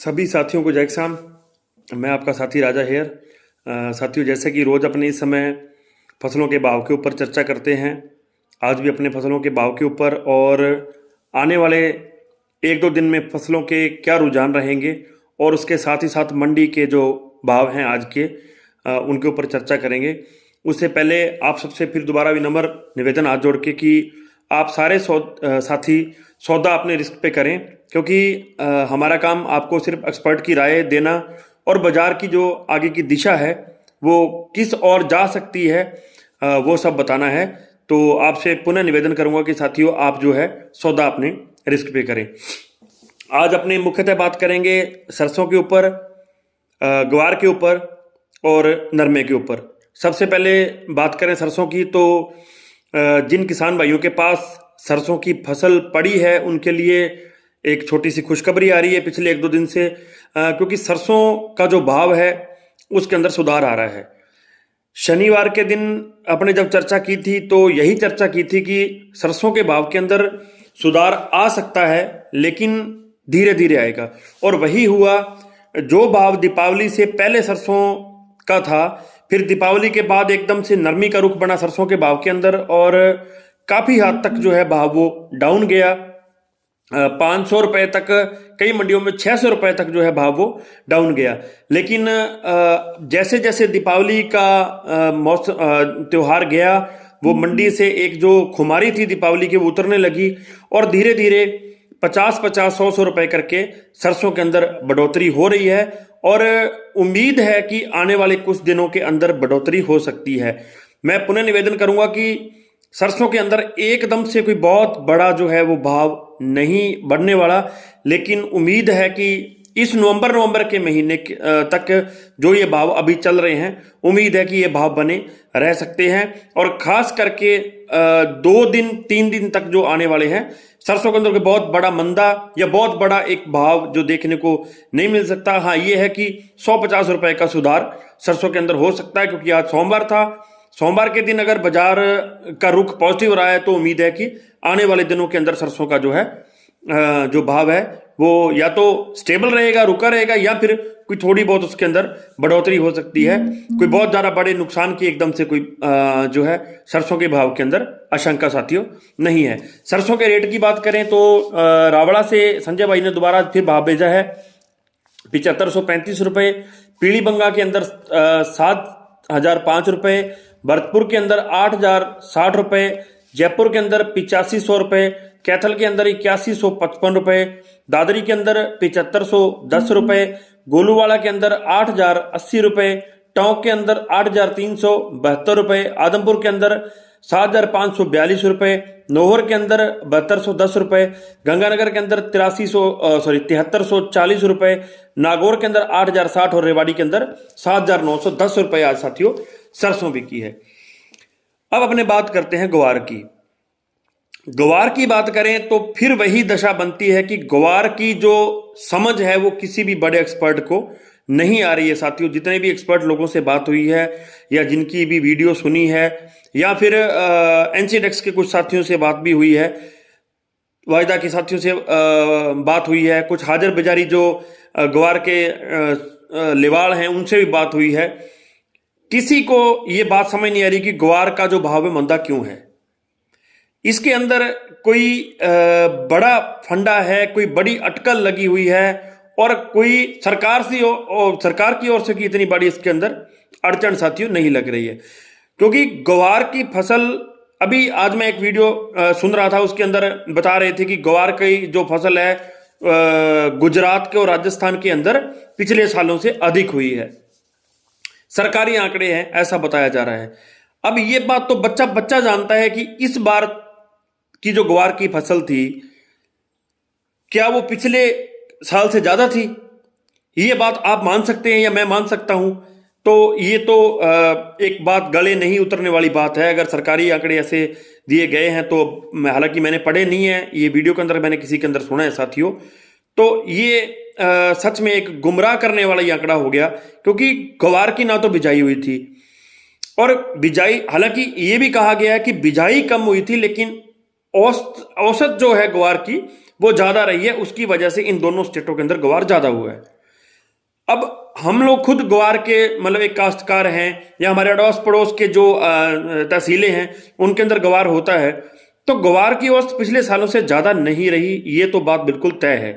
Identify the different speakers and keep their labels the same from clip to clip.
Speaker 1: सभी साथियों को जय श्याम। मैं आपका साथी राजा हेयर। साथियों, जैसे कि रोज़ अपने इस समय फसलों के भाव के ऊपर चर्चा करते हैं, आज भी अपने फसलों के भाव के ऊपर और आने वाले एक दो दिन में फसलों के क्या रुझान रहेंगे और उसके साथ ही साथ मंडी के जो भाव हैं आज के उनके ऊपर चर्चा करेंगे। उससे पहले आप सबसे फिर दोबारा विनम्र निवेदन हाथ जोड़ के कि आप सारे साथी सौदा अपने रिस्क पे करें, क्योंकि हमारा काम आपको सिर्फ एक्सपर्ट की राय देना और बाज़ार की जो आगे की दिशा है वो किस ओर जा सकती है वो सब बताना है। तो आपसे पुनः निवेदन करूंगा कि साथियों आप जो है सौदा अपने रिस्क पे करें। आज अपने मुख्यतः बात करेंगे सरसों के ऊपर, ग्वार के ऊपर और नरमे के ऊपर। सबसे पहले बात करें सरसों की, तो जिन किसान भाइयों के पास सरसों की फसल पड़ी है उनके लिए एक छोटी सी खुशखबरी आ रही है पिछले एक दो दिन से, क्योंकि सरसों का जो भाव है उसके अंदर सुधार आ रहा है। शनिवार के दिन अपने जब चर्चा की थी तो यही चर्चा की थी कि सरसों के भाव के अंदर सुधार आ सकता है, लेकिन धीरे धीरे आएगा, और वही हुआ। जो भाव दीपावली से पहले सरसों का था, फिर दीपावली के बाद एकदम से नरमी का रुख बना सरसों के भाव के अंदर और काफ़ी हद तक जो है भाव वो डाउन गया। 500 रुपये तक, कई मंडियों में 600 रुपये तक जो है भाव वो डाउन गया। लेकिन जैसे जैसे दीपावली का त्यौहार गया, वो मंडी से एक जो खुमारी थी दीपावली की वो उतरने लगी और धीरे धीरे 50-50, 100-100 रुपये करके सरसों के अंदर बढ़ोतरी हो रही है और उम्मीद है कि आने वाले कुछ दिनों के अंदर बढ़ोतरी हो सकती है। मैं पुनः निवेदन करूंगा कि सरसों के अंदर एकदम से कोई बहुत बड़ा जो है वो भाव नहीं बढ़ने वाला, लेकिन उम्मीद है कि इस नवंबर के महीने तक जो ये भाव अभी चल रहे हैं, उम्मीद है कि ये भाव बने रह सकते हैं। और ख़ास करके 2-3 दिन तक जो आने वाले हैं सरसों के अंदर कोई बहुत बड़ा मंदा या बहुत बड़ा एक भाव जो देखने को नहीं मिल सकता। हाँ, ये है कि 150 रुपये का सुधार सरसों के अंदर हो सकता है, क्योंकि आज सोमवार था। सोमवार के दिन अगर बाजार का रुख पॉजिटिव रहा है तो उम्मीद है कि आने वाले दिनों के अंदर सरसों का जो है जो भाव है वो या तो स्टेबल रहेगा, रुका रहेगा, या फिर कोई थोड़ी बहुत उसके अंदर बढ़ोतरी हो सकती है। कोई बहुत ज़्यादा बड़े नुकसान की एकदम से कोई जो है सरसों के भाव के अंदर आशंका साथियों नहीं है। सरसों के रेट की बात करें तो रावड़ा से संजय भाई ने दोबारा फिर भाव भेजा है 7535 रुपये, पीलीबंगा के अंदर 7005 रुपये, भरतपुर के अंदर 8060 रुपये, जयपुर के अंदर 8500 रुपये, कैथल के अंदर 8155 रुपये, दादरी के अंदर 7510 रुपये, गोलूवाड़ा के अंदर 8080 रुपये, टोंक के अंदर 8372 रुपये, आदमपुर के अंदर 7542 रुपये, नौहर के अंदर 7210 रुपये, गंगानगर के अंदर 7340 रुपये, नागौर के अंदर 8060 और रेवाड़ी के अंदर 7910 रुपये आज साथियों सरसों बिकी है। अब अपने बात करते हैं ग्वार की। ग्वार की बात करें तो फिर वही दशा बनती है कि ग्वार की जो समझ है वो किसी भी बड़े एक्सपर्ट को नहीं आ रही है साथियों। जितने भी एक्सपर्ट लोगों से बात हुई है या जिनकी भी वीडियो सुनी है या फिर एनसीडेक्स के कुछ साथियों से बात भी हुई है, वायदा के साथियों से बात हुई है, कुछ हाजिर बाजारी जो ग्वार के लिवाड़ हैं उनसे भी बात हुई है, किसी को ये बात समझ नहीं आ रही कि ग्वार का जो भाव है मंदा क्यों है। इसके अंदर कोई बड़ा फंडा है, कोई बड़ी अटकल लगी हुई है और कोई सरकार की ओर से की इतनी बड़ी इसके अंदर अड़चन साथियों नहीं लग रही है। क्योंकि ग्वार की फसल, अभी आज मैं एक वीडियो सुन रहा था, उसके अंदर बता रहे थे कि ग्वार की जो फसल है गुजरात के और राजस्थान के अंदर पिछले सालों से अधिक हुई है। सरकारी आंकड़े हैं ऐसा बताया जा रहा है। अब ये बात तो बच्चा बच्चा जानता है कि इस बार की जो ग्वार की फसल थी क्या वो पिछले साल से ज्यादा थी, ये बात आप मान सकते हैं या मैं मान सकता हूं। तो ये तो एक बात गले नहीं उतरने वाली बात है। अगर सरकारी आंकड़े ऐसे दिए गए हैं तो हालांकि मैंने पढ़े नहीं है, ये वीडियो के अंदर मैंने किसी के अंदर सुना है साथियों, तो ये सच में एक गुमराह करने वाला ये आंकड़ा हो गया। क्योंकि ग्वार की ना तो बिजाई हुई थी और बिजाई, हालांकि ये भी कहा गया है कि बिजाई कम हुई थी, लेकिन औसत जो है ग्वार की वो ज्यादा रही है, उसकी वजह से इन दोनों स्टेटों के अंदर ग्वार ज्यादा हुआ है। अब हम लोग खुद ग्वार के मतलब एक काश्तकार हैं, या हमारे अड़ोस पड़ोस के जो तहसीलें हैं उनके अंदर ग्वार होता है, तो ग्वार की औसत पिछले सालों से ज़्यादा नहीं रही, ये तो बात बिल्कुल तय है।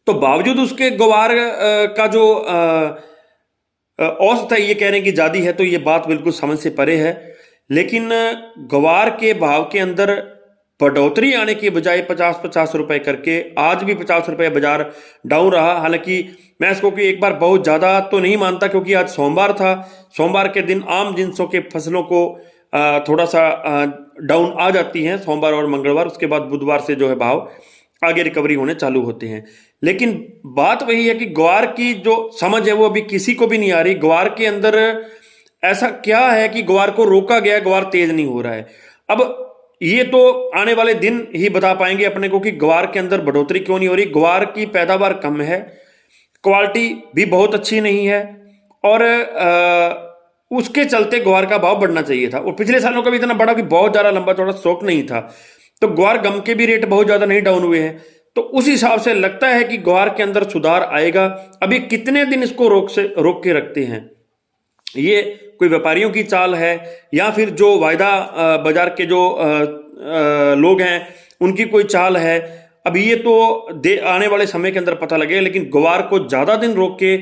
Speaker 1: तो बावजूद उसके ग्वार का जो औसत है, ये कह रहे हैं कि ज़्यादा है, तो ये बात बिल्कुल समझ से परे है। लेकिन ग्वार के भाव के अंदर बढ़ोतरी आने के बजाय 50-50 रुपए करके आज भी 50 रुपए बाजार डाउन रहा। हालांकि मैं इसको कि एक बार बहुत ज़्यादा तो नहीं मानता, क्योंकि आज सोमवार था, सोमवार के दिन आम जिनसों के फसलों को थोड़ा सा डाउन आ जाती हैं सोमवार और मंगलवार, उसके बाद बुधवार से जो है भाव आगे रिकवरी होने चालू होते हैं। लेकिन बात वही है कि ग्वार की जो समझ है वो अभी किसी को भी नहीं आ रही। ग्वार के अंदर ऐसा क्या है कि ग्वार को रोका गया, ग्वार तेज नहीं हो रहा है। अब ये तो आने वाले दिन ही बता पाएंगे अपने को कि ग्वार के अंदर बढ़ोतरी क्यों नहीं हो रही। ग्वार की पैदावार कम है, क्वालिटी भी बहुत अच्छी नहीं है, और उसके चलते ग्वार का भाव बढ़ना चाहिए था। और पिछले सालों का भी इतना बड़ा कि बहुत ज़्यादा लंबा चौड़ा स्टॉक नहीं था, तो ग्वार गम के भी रेट बहुत ज़्यादा नहीं डाउन हुए हैं। तो उस हिसाब से लगता है कि ग्वार के अंदर सुधार आएगा। अभी कितने दिन इसको रोक के रखते हैं, ये कोई व्यापारियों की चाल है या फिर जो वायदा बाजार के जो लोग हैं उनकी कोई चाल है, अब ये तो आने वाले समय के अंदर पता लगेगा। लेकिन ग्वार को ज़्यादा दिन रोक के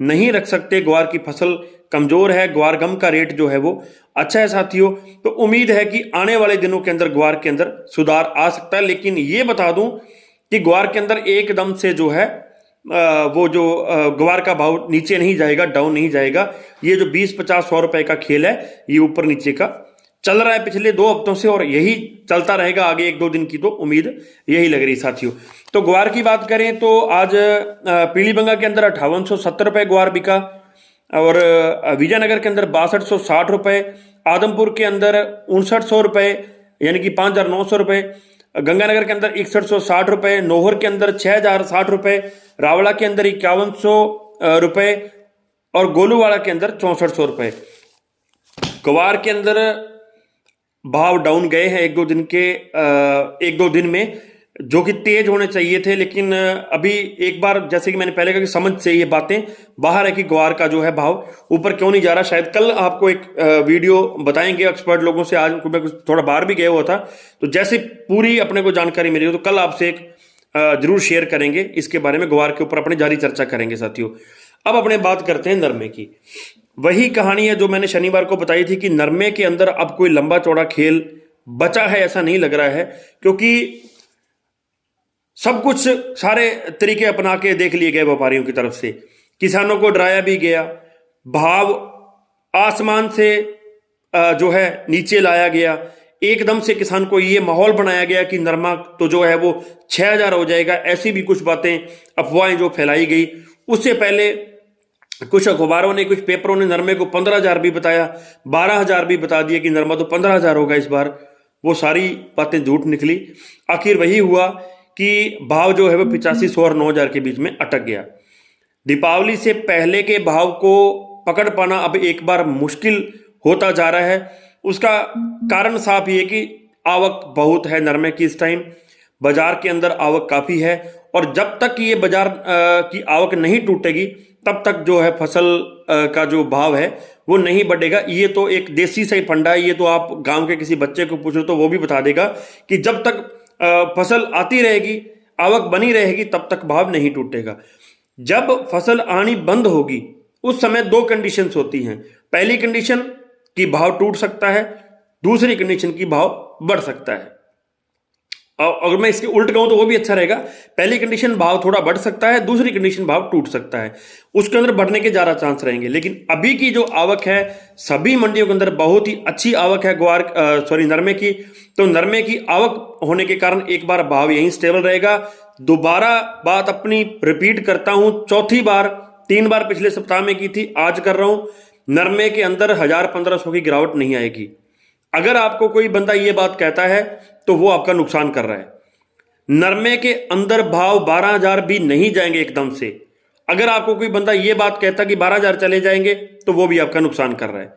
Speaker 1: नहीं रख सकते, ग्वार की फसल कमज़ोर है, ग्वार गम का रेट जो है वो अच्छा है साथियों। तो उम्मीद है कि आने वाले दिनों के अंदर ग्वार के अंदर सुधार आ सकता है। लेकिन ये बता दूं कि ग्वार के अंदर एकदम से जो है वो जो ग्वार का भाव नीचे नहीं जाएगा, डाउन नहीं जाएगा। ये जो 20-50-100 रुपए का खेल है, ये ऊपर नीचे का चल रहा है पिछले 2 हफ्तों से, और यही चलता रहेगा आगे 1-2 दिन की तो उम्मीद यही लग रही साथियों। तो ग्वार की बात करें तो आज पीलीबंगा के अंदर 5870 रुपये ग्वार बिका, और विजयनगर के अंदर 6260 रुपये, आदमपुर के अंदर 5900 रुपये यानी कि 5900 रुपये, गंगानगर के अंदर 6160 रुपये, नौहर के अंदर 6060 रुपये, रावला के अंदर 5100 रुपये, और गोलूवाड़ा के अंदर 6400 रुपये। ग्वार के अंदर भाव डाउन गए हैं 1-2 दिन में, जो कि तेज होने चाहिए थे। लेकिन अभी एक बार जैसे कि मैंने पहले कहा कि समझ से ये बातें बाहर है कि ग्वार का जो है भाव ऊपर क्यों नहीं जा रहा। शायद कल आपको एक वीडियो बताएंगे एक्सपर्ट लोगों से। आज मैं थोड़ा बाहर भी गया हुआ था, तो जैसे पूरी अपने को जानकारी मिली हो तो कल आपसे एक जरूर शेयर करेंगे इसके बारे में, ग्वार के ऊपर अपनी जारी चर्चा करेंगे साथियों। अब अपने बात करते हैं नरमे की। वही कहानी है जो मैंने शनिवार को बताई थी कि नरमे के अंदर अब कोई लंबा चौड़ा खेल बचा है ऐसा नहीं लग रहा है, क्योंकि सब कुछ सारे तरीके अपना के देख लिए गए व्यापारियों की तरफ से, किसानों को डराया भी गया, भाव आसमान से जो है नीचे लाया गया, एकदम से किसान को ये माहौल बनाया गया कि नरमा तो जो है वो 6000 हो जाएगा। ऐसी भी कुछ बातें अफवाहें जो फैलाई गई। उससे पहले कुछ अखबारों ने, कुछ पेपरों ने नरमे को 15000 भी बताया, 12000 भी बता दिया कि नरमा तो 15000 होगा इस बार। वो सारी बातें झूठ निकली। आखिर वही हुआ कि भाव जो है वो 8500 और 9000 के बीच में अटक गया। दीपावली से पहले के भाव को पकड़ पाना अब एक बार मुश्किल होता जा रहा है। उसका कारण साफ ये कि आवक बहुत है नरमे की इस टाइम, बाजार के अंदर आवक काफ़ी है, और जब तक ये बाजार की आवक नहीं टूटेगी तब तक जो है फसल का जो भाव है वो नहीं बढ़ेगा। ये तो एक देसी सा ही फंडा है। ये तो आप गांव के किसी बच्चे को पूछो तो वो भी बता देगा कि जब तक फसल आती रहेगी, आवक बनी रहेगी, तब तक भाव नहीं टूटेगा। जब फसल आनी बंद होगी उस समय 2 कंडीशंस होती हैं। पहली कंडीशन कि भाव टूट सकता है, दूसरी कंडीशन की भाव बढ़ सकता है। और अगर मैं इसके उल्ट कहूं तो वो भी अच्छा रहेगा। पहली कंडीशन भाव थोड़ा बढ़ सकता है, दूसरी कंडीशन भाव टूट सकता है। उसके अंदर बढ़ने के ज़्यादा चांस रहेंगे। लेकिन अभी की जो आवक है सभी मंडियों के अंदर बहुत ही अच्छी आवक है नरमे की। तो नरमे की आवक होने के कारण एक बार भाव यहीं स्टेबल रहेगा। दोबारा बात अपनी रिपीट करता हूं, चौथी बार, 3 बार पिछले सप्ताह में की थी, आज कर रहा हूं, नरमे के अंदर 1000-1500 की गिरावट नहीं आएगी। अगर आपको कोई बंदा ये बात कहता है तो वो आपका नुकसान कर रहा है। नरमे के अंदर भाव 12000 भी नहीं जाएंगे एकदम से। अगर आपको कोई बंदा ये बात कहता कि 12000 चले जाएंगे तो वो भी आपका नुकसान कर रहा है।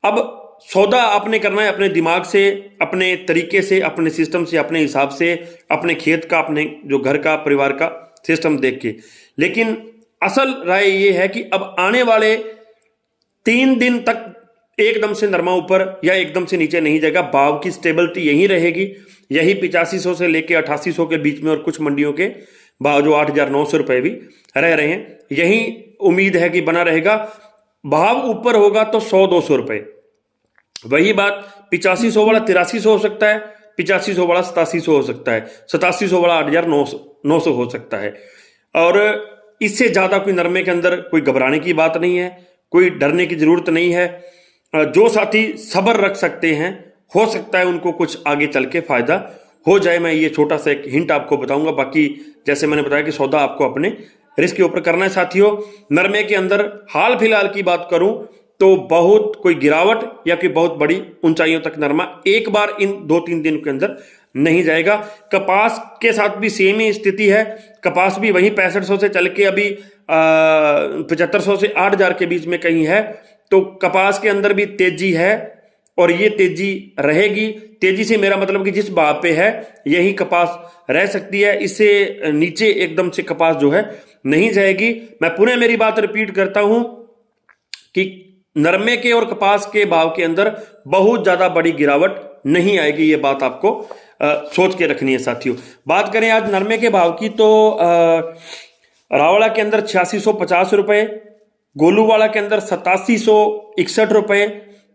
Speaker 1: अब सौदा आपने करना है अपने दिमाग से, अपने तरीके से, अपने सिस्टम से, अपने हिसाब से, अपने खेत का, अपने जो घर का, परिवार का सिस्टम देख के। लेकिन असल राय ये है कि अब आने वाले 3 दिन तक एकदम से नरमा ऊपर या एकदम से नीचे नहीं जाएगा। भाव की स्टेबिलिटी यही रहेगी, यही 8500 से लेके 8800 के बीच में, और कुछ मंडियों के भाव जो 8900 रुपए भी रह रहे हैं, यही उम्मीद है कि बना रहेगा। भाव ऊपर होगा तो 100-200 रुपए, वही बात 8500 वाला 8300 हो सकता है, 8500 वाला 8700 हो सकता है, 8700 वाला 8900 हो सकता है। और इससे ज्यादा कोई नरमे के अंदर कोई घबराने की बात नहीं है, कोई डरने की जरूरत नहीं है। जो साथी सब्र रख सकते हैं, हो सकता है उनको कुछ आगे चल के फायदा हो जाए। मैं ये छोटा सा एक हिंट आपको बताऊंगा। बाकी जैसे मैंने बताया कि सौदा आपको अपने रिस्क के ऊपर करना है साथियों। नरमे के अंदर हाल फिलहाल की बात करूं तो बहुत कोई गिरावट या कोई बहुत बड़ी ऊंचाइयों तक नरमा एक बार इन 2-3 दिन के अंदर नहीं जाएगा। कपास के साथ भी सेम ही स्थिति है। कपास भी वही 6500 से चल के अभी 7500 से 8000 के बीच में कहीं है। तो कपास के अंदर भी तेजी है और ये तेजी रहेगी। तेजी से मेरा मतलब कि जिस भाव पे है यही कपास रह सकती है, इससे नीचे एकदम से कपास जो है नहीं जाएगी। मैं पुनः मेरी बात रिपीट करता हूं कि नरमे के और कपास के भाव के अंदर बहुत ज्यादा बड़ी गिरावट नहीं आएगी। ये बात आपको सोच के रखनी है साथियों। बात करें आज नरमे के भाव की तो रावला के अंदर 8650 रुपए, गोलूवाला के अंदर 8761 रुपए,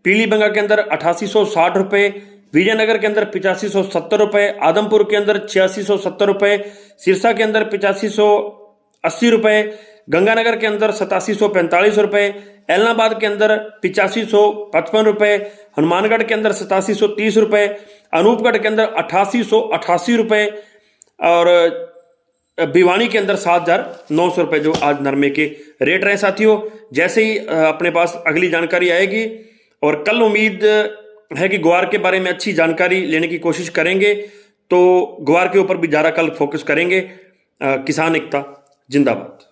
Speaker 1: पीलीबंगा के अंदर 8860 रुपए, विजयनगर के अंदर 8570 रुपए, आदमपुर के अंदर 8670 रुपए, सिरसा के अंदर 8580 रुपए, गंगानगर के अंदर 8745 रुपए, एलनाबाद के अंदर 8555 रुपए, हनुमानगढ़ के अंदर 8730 रुपए, अनूपगढ़ के अंदर 8888 रुपए और भिवानी के अंदर 7900 रुपए जो आज नरमे के रेट रहे साथियों। जैसे ही अपने पास अगली जानकारी आएगी और कल उम्मीद है कि ग्वार के बारे में अच्छी जानकारी लेने की कोशिश करेंगे, तो ग्वार के ऊपर भी ज़्यादा कल फोकस करेंगे। किसान एकता जिंदाबाद।